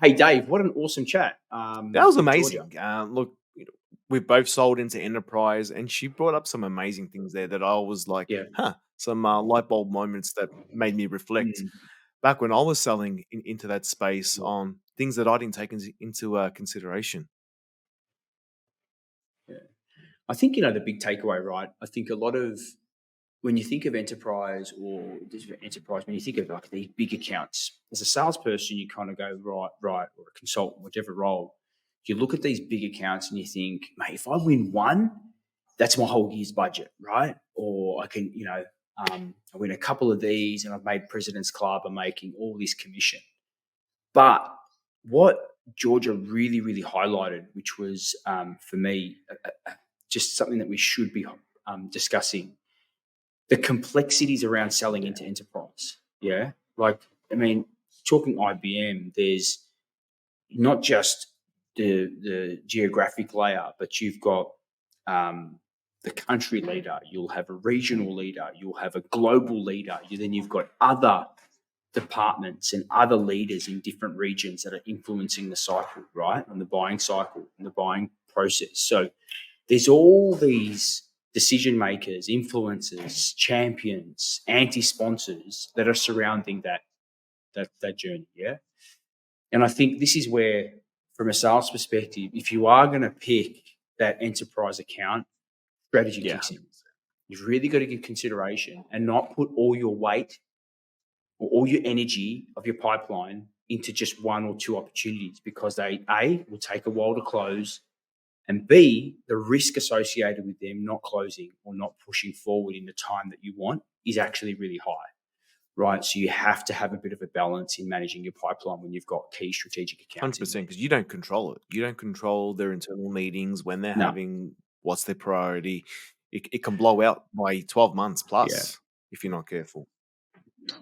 Hey, Dave, what an awesome chat That was with Georgia. amazing. Look, we've both sold into enterprise, and she brought up some amazing things there that I was like, Yeah. huh, some light bulb moments that made me reflect Mm, back when I was selling into that space yeah. on things that I didn't take into consideration. Yeah. I think, the big takeaway, right? I think a lot of when you think of enterprise or digital enterprise, when you think of like these big accounts, as a salesperson, you kind of go, right, or a consultant, whichever role, you look at these big accounts and you think, mate, if I win one, that's my whole year's budget, right? Or I can, I win a couple of these and I've made President's Club, I'm making all this commission. But what Georgia really, really highlighted, which was for me just something that we should be discussing, the complexities around selling Yeah. into enterprise. Yeah. Like, I mean, talking IBM, there's not just the geographic layer, but you've got the country leader, you'll have a regional leader, you'll have a global leader, then you've got other departments and other leaders in different regions that are influencing the cycle, right? And the buying cycle and the buying process. So there's all these decision makers, influencers, champions, anti-sponsors that are surrounding that journey. Yeah. And I think this is where, from a sales perspective, if you are going to pick that enterprise account, strategy Yeah. kicks in. You've really got to give consideration and not put all your weight or all your energy of your pipeline into just one or two opportunities, because they will take a while to close, and B, the risk associated with them not closing or not pushing forward in the time that you want is actually really high, right? So you have to have a bit of a balance in managing your pipeline when you've got key strategic accounts in 100%, there. because you don't control it. You don't control their internal meetings, when they're No, having, what's their priority. It can blow out by 12 months yeah, plus if you're not careful.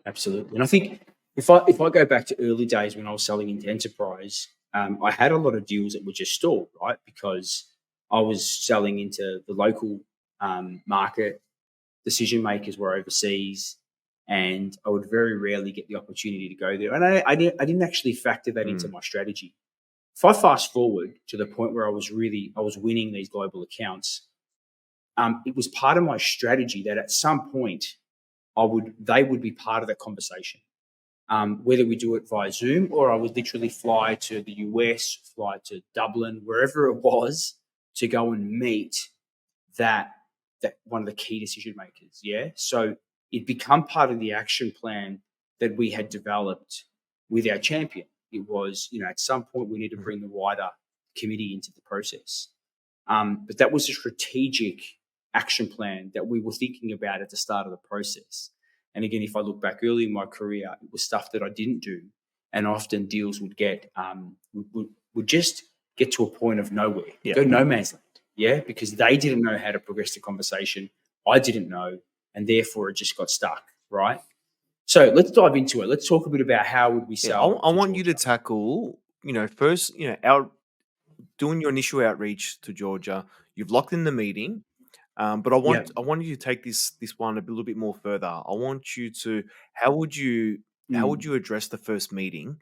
absolutely. And I think if I go back to early days when I was selling into enterprise, I had a lot of deals that were just stalled, right? Because I was selling into the local market, decision makers were overseas, and I would very rarely get the opportunity to go there. And I didn't actually factor that into Mm. my strategy. If I fast forward to the point where I was winning these global accounts, it was part of my strategy that at some point they would be part of that conversation. Whether we do it via Zoom or I would literally fly to the US, fly to Dublin, wherever it was, to go and meet that one of the key decision makers. Yeah. So it become part of the action plan that we had developed with our champion. It was, at some point we need to Mhm. bring the wider committee into the process. But that was a strategic action plan that we were thinking about at the start of the process. And again, if I look back early in my career, it was stuff that I didn't do, and often deals would get would just get to a point of nowhere, Yeah. go no man's land. Yeah, because they didn't know how to progress the conversation. I didn't know, and therefore it just got stuck. Right. So let's dive into it. Let's talk a bit about how would we Yeah, I, sell I to want you to Georgia. tackle, first, out doing your initial outreach to Georgia. You've locked in the meeting, but I Yeah. want I want you to take this one a little bit more further. I want you to how would you how would Mm, you address the first meeting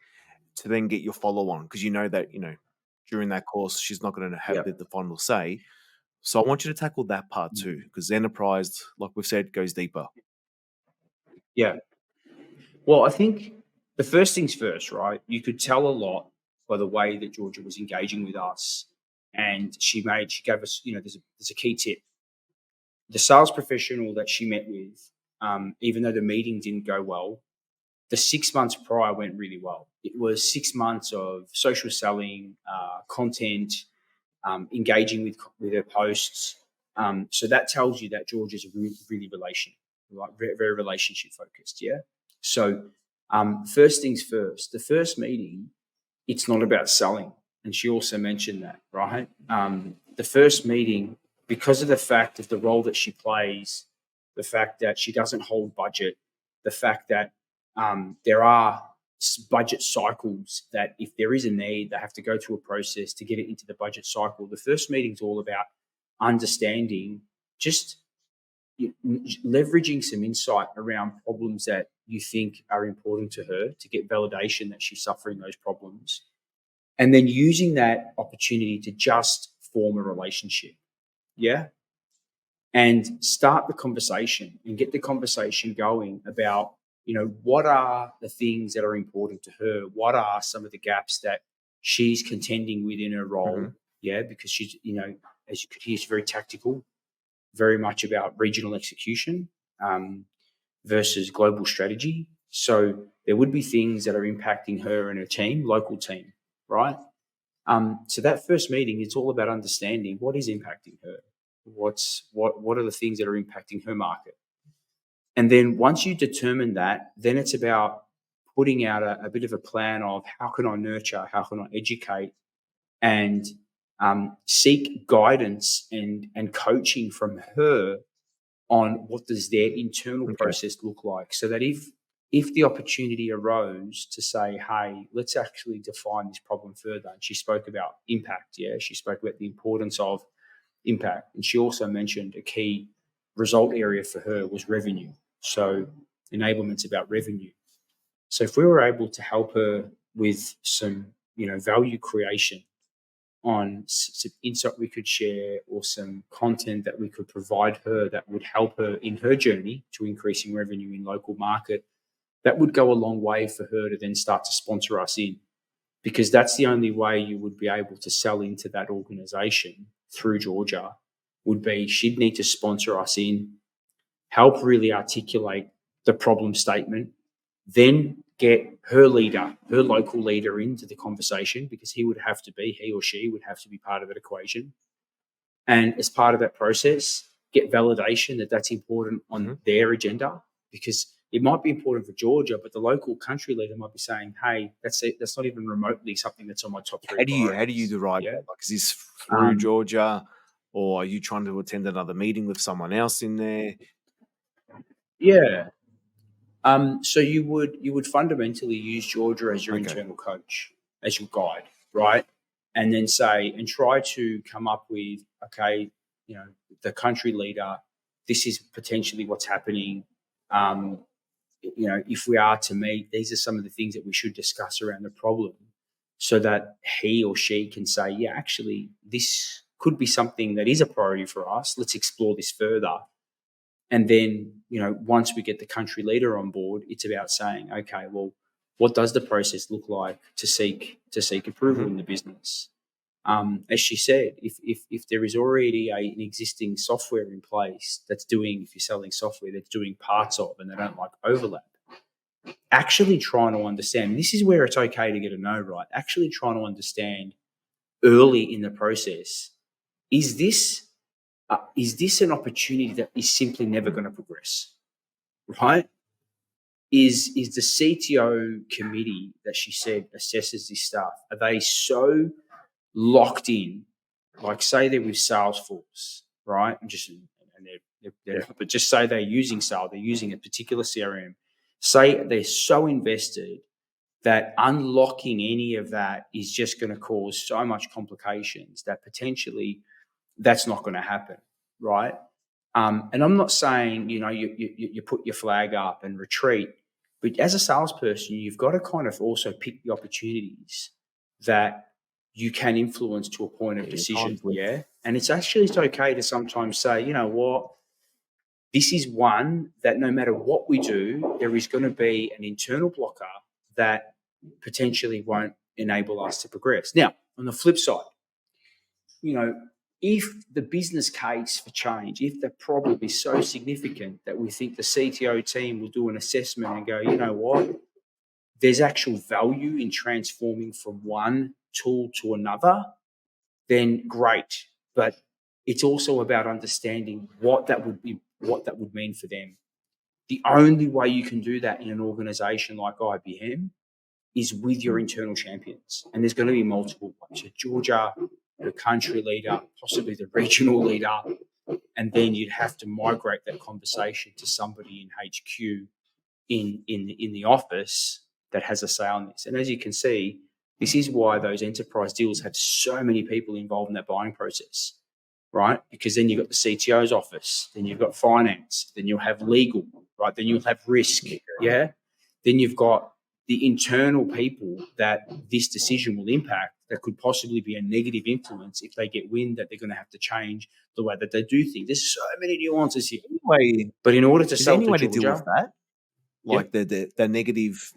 to then get your follow on, because you know that during that course she's not going to have yeah. the final say. So I want you to tackle that part too, Mm, because enterprise, like we've said, goes deeper. yeah. Well, I think the first things first, right? You could tell a lot by the way that Georgia was engaging with us, and she gave us, there's a key tip. The sales professional that she met with, even though the meeting didn't go well, the 6 months prior went really well. It was 6 months of social selling, content, engaging with her posts. So that tells you that Georgia's really, really relational, like very, very relationship focused. Yeah. So first things first, the first meeting, it's not about selling. And she also mentioned that, right? The first meeting, because of the fact of the role that she plays, the fact that she doesn't hold budget, the fact that there are budget cycles that if there is a need, they have to go through a process to get it into the budget cycle. The first meeting is all about understanding, just leveraging some insight around problems that you think are important to her to get validation that she's suffering those problems. and then using that opportunity to just form a relationship. Yeah. And start the conversation and get the conversation going about, what are the things that are important to her? What are some of the gaps that she's contending with in her role? Mhm. Yeah. Because she's, as you could hear, she's very tactical, very much about regional execution versus global strategy. So there would be things that are impacting her and her team, local team, right? So that first meeting, it's all about understanding what is impacting her. What are the things that are impacting her market? And then once you determine that, then it's about putting out a bit of a plan of how can I nurture, how can I educate, and seek guidance and coaching from her on what does their internal Okay. process look like, so that if the opportunity arose to say, hey, let's actually define this problem further. And she spoke about impact. Yeah, she spoke about the importance of impact, and she also mentioned a key result area for her was revenue. So enablement's about revenue. So if we were able to help her with some value creation on some insight we could share, or some content that we could provide her that would help her in her journey to increasing revenue in local market, that would go a long way for her to then start to sponsor us in, because that's the only way you would be able to sell into that organization through Georgia. Would be she'd need to sponsor us in, help really articulate the problem statement, then get her leader, her local leader, into the conversation, because he or she would have to be part of that equation. And as part of that process, get validation that that's important on their agenda, because it might be important for Georgia, but the local country leader might be saying, hey, that's not even remotely something that's on my top three priorities. How do you derive? Yeah. Like, is this through Georgia, or are you trying to attend another meeting with someone else in there? Yeah. So you would fundamentally use Georgia as your internal coach, as your guide, right? And then try to come up with, okay, the country leader, this is potentially what's happening. If we are to meet, these are some of the things that we should discuss around the problem, so that he or she can say, yeah, actually, this could be something that is a priority for us. Let's explore this further. And then, once we get the country leader on board, it's about saying, okay, well, what does the process look like to seek approval in the business? As she said, if there is already an existing software in place that's doing, if you're selling software that's doing parts of, and they don't like overlap, actually trying to understand, and this is where it's okay to get a no right, actually trying to understand early in the process, is this an opportunity that is simply never going to progress, right? Is the CTO committee that she said assesses this stuff, are they so locked in, like say they're with Salesforce, right? But just say they're using Sales, they're using a particular CRM. Say they're so invested that unlocking any of that is just going to cause so much complications that potentially that's not going to happen, right? And I'm not saying you put your flag up and retreat, but as a salesperson, you've got to kind of also pick the opportunities that you can influence to a point of decision. Yeah, and it's okay to sometimes say, you know what, this is one that no matter what we do, there is going to be an internal blocker that potentially won't enable us to progress. Now, on the flip side, if the business case for change, if the problem is so significant that we think the CTO team will do an assessment and go, you know what, there's actual value in transforming from one tool to another, then great. But it's also about understanding what that would mean for them. The only way you can do that in an organization like IBM is with your internal champions. And there's going to be multiple ones. So Georgia, the country leader, possibly the regional leader, and then you'd have to migrate that conversation to somebody in HQ in the office that has a say on this. And as you can see, this is why those enterprise deals have so many people involved in that buying process, right? Because then you've got the CTO's office, then you've got finance, then you'll have legal, right? Then you'll have risk, yeah? Then you've got the internal people that this decision will impact that could possibly be a negative influence if they get wind that they're going to have to change the way that they do things. There's so many nuances here. Anyway, But in order to is there sell any to way to deal with Georgia, that? yeah, Like the negative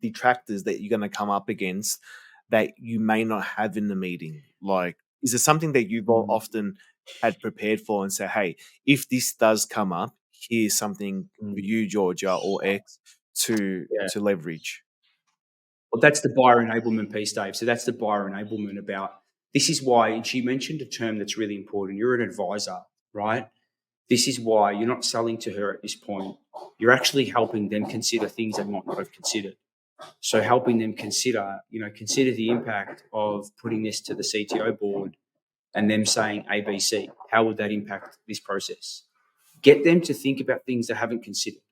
detractors that you're going to come up against that you may not have in the meeting. Like, is it something that you've often had prepared for and say, hey, if this does come up, here's something for you, Georgia or X, to yeah. leverage. Well, that's the buyer enablement piece, Dave. So that's the buyer enablement about this is why, and she mentioned a term that's really important. You're an advisor, right? This is why you're not selling to her at this point. You're actually helping them consider things they might not have considered. So helping them consider the impact of putting this to the CTO board and them saying ABC. How would that impact this process? Get them to think about things they haven't considered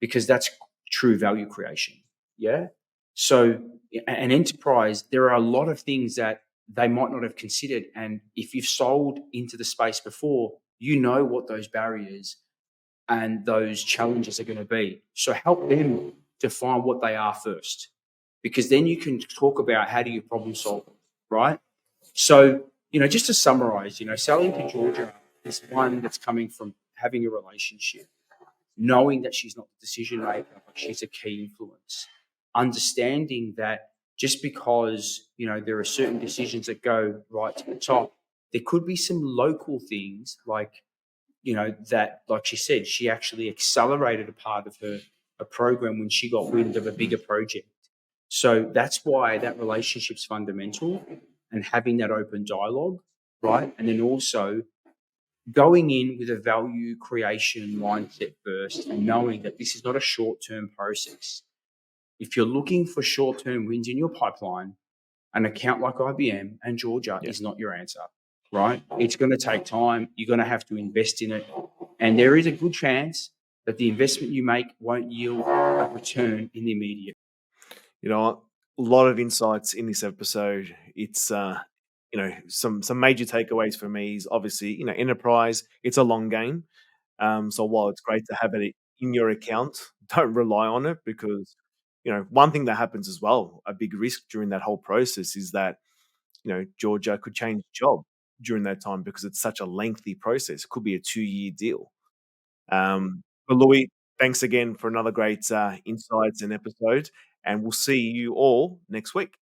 because that's true value creation. Yeah. So an enterprise, there are a lot of things that they might not have considered. And if you've sold into the space before, you know what those barriers and those challenges are going to be. So help them define what they are first, because then you can talk about how do you problem solve, right? So, just to summarize, selling to Georgia is one that's coming from having a relationship, knowing that she's not the decision maker, but she's a key influence, understanding that just because, there are certain decisions that go right to the top, there could be some local things like, that, like she said, she actually accelerated a part of a program when she got wind of a bigger project. So that's why that relationship's fundamental and having that open dialogue, right? And then also going in with a value creation mindset first and knowing that this is not a short-term process. If you're looking for short-term wins in your pipeline, an account like IBM and Georgia is not your answer, right? It's going to take time. You're going to have to invest in it. And there is a good chance that the investment you make won't yield a return in the immediate. You know, a lot of insights in this episode. It's some major takeaways for me is obviously, enterprise, it's a long game. So while it's great to have it in your account, don't rely on it because, one thing that happens as well, a big risk during that whole process is that, Georgia could change job during that time because it's such a lengthy process. It could be a 2-year deal. But Louis, thanks again for another great insights and episode, and we'll see you all next week.